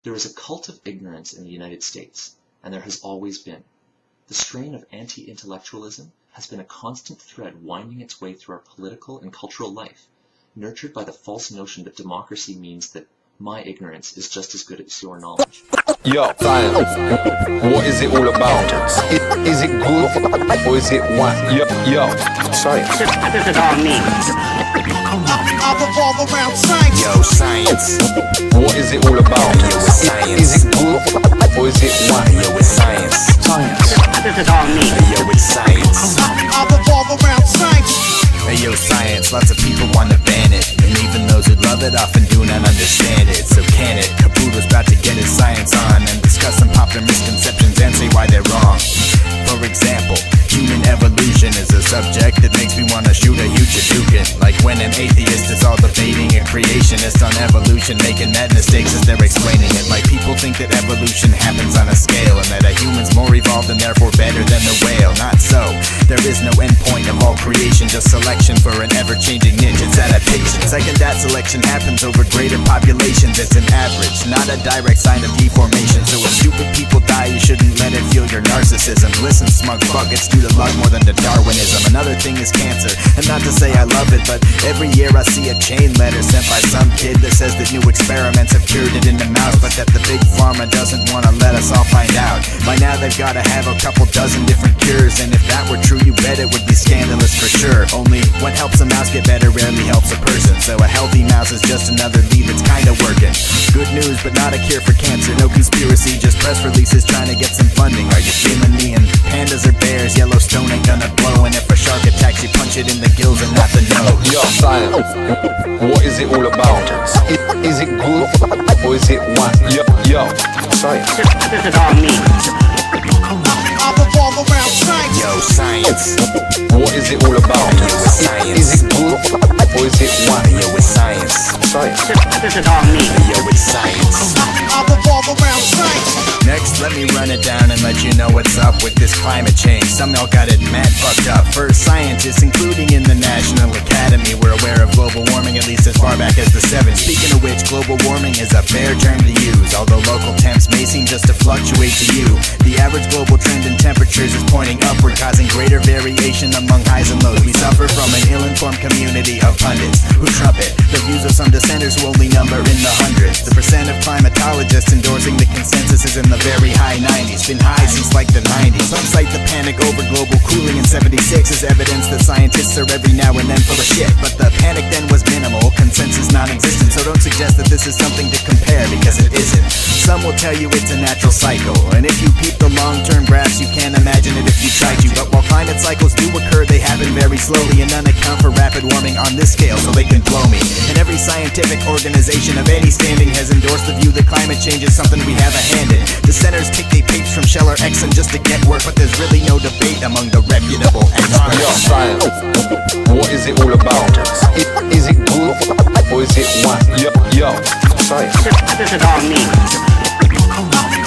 There is a cult of ignorance in the United States, and there has always been. The strain of anti-intellectualism has been a constant thread winding its way through our political and cultural life, nurtured by the false notion that democracy means that my ignorance is just as good as your knowledge. Yo, science, what is it all about? Is it good or is it what? Yo, science. What does it all mean? I revolve around science. Yo, science. What is it all about? Yo, it's science. Is it good or is it what? Yo, it's science. Science. What does it all mean? Yo, it's science. I revolve around science. Hey, yo, science. Lots of people want to ban it, and even those who love it often do not understand it. So can it? Kabuto's about to get his science on and discuss some popular misconceptions and say why they're wrong. For example, human evolution is a subject that makes me want to shoot a huge Hadouken. Like when an atheist is all debating a creationist on evolution, making mad mistakes as they're explaining it. Like people think that evolution happens on a scale, and that a human's more evolved and therefore better than the whale. Not so. There is no end point of all creation, just selection for an ever-changing niche. It's adaptation. Second, that selection happens over greater populations. It's an average, not a direct sign of deformation. So if stupid people die, you shouldn't let it fuel your narcissism. Listen, smug fuck, it's due to luck more than to Darwinism. Another thing is cancer, and not to say I love it, but every year I see a chain letter sent by some kid that says that new experiments have cured it in the mouse, but that the big pharma doesn't want to let us all find out. By now they've got to have a couple dozen different cures, and if that were true, you bet it would be scandalous for sure. Only what helps a mouse get better rarely helps a person, so a healthy mouse is just another lead that's kinda working. Good news, but not a cure for cancer. No conspiracy, just press releases trying to get some funding. Are you feeling me? And pandas or bears, Yellowstone ain't gonna blow, and if a shark attacks you, punch it in the gills and not the nose. Yo, science, what is it all about? Is it good or is it what? Yo, science. What does it all mean? I revolve around science. Yo, science. What is it all about? Yo, it's science. Is it good or is it what? Yo, it's science. Science. What does it all mean? Yo, it's science. I revolve around science. Next, let me run it down and let you know what's up with this climate change. Some y'all got it mad fucked up. First, scientists, including in the National Academy, were aware of global warming at least as far back as the 70s. Speaking of which, global warming is a fair term to use, although local temps may seem just to fluctuate to you. The average global trend in temperatures is pointing upward, causing greater variation among highs and lows. We suffer from an ill-informed community of pundits who trumpet the views of some dissenters who only number in the hundreds. The percent of climatologists endorsing the consensus is in the very high 90s, been high since like the 90s. Some cite the panic over global cooling in 76 as evidence that scientists are every now and then full of shit. But the panic then was minimal, consensus non-existent, so don't suggest that this is something to compare, because it isn't. Some will tell you it's a natural cycle, and if you peep the long-term graphs, you can't imagine it if you tried to. But while climate cycles do occur, they happen very slowly, and none account for rapid warming on this scale, so they can blow me. And every scientific organization of any standing has endorsed the view that climate change is something we have a hand in. Dissenters take they papes from Shell or Exxon just to get work, but there's really no debate among the reputable experts. Yo, science, what is it all about? Is it good or is it what? Yo, science. What does it all mean?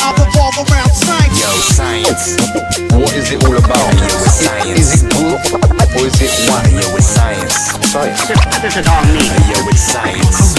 I revolve around science. Yo, science. What is it all about? Yo, it's science. Is it good or is it what? Yo, it's science. Science. What does it all mean? Yo, it's science.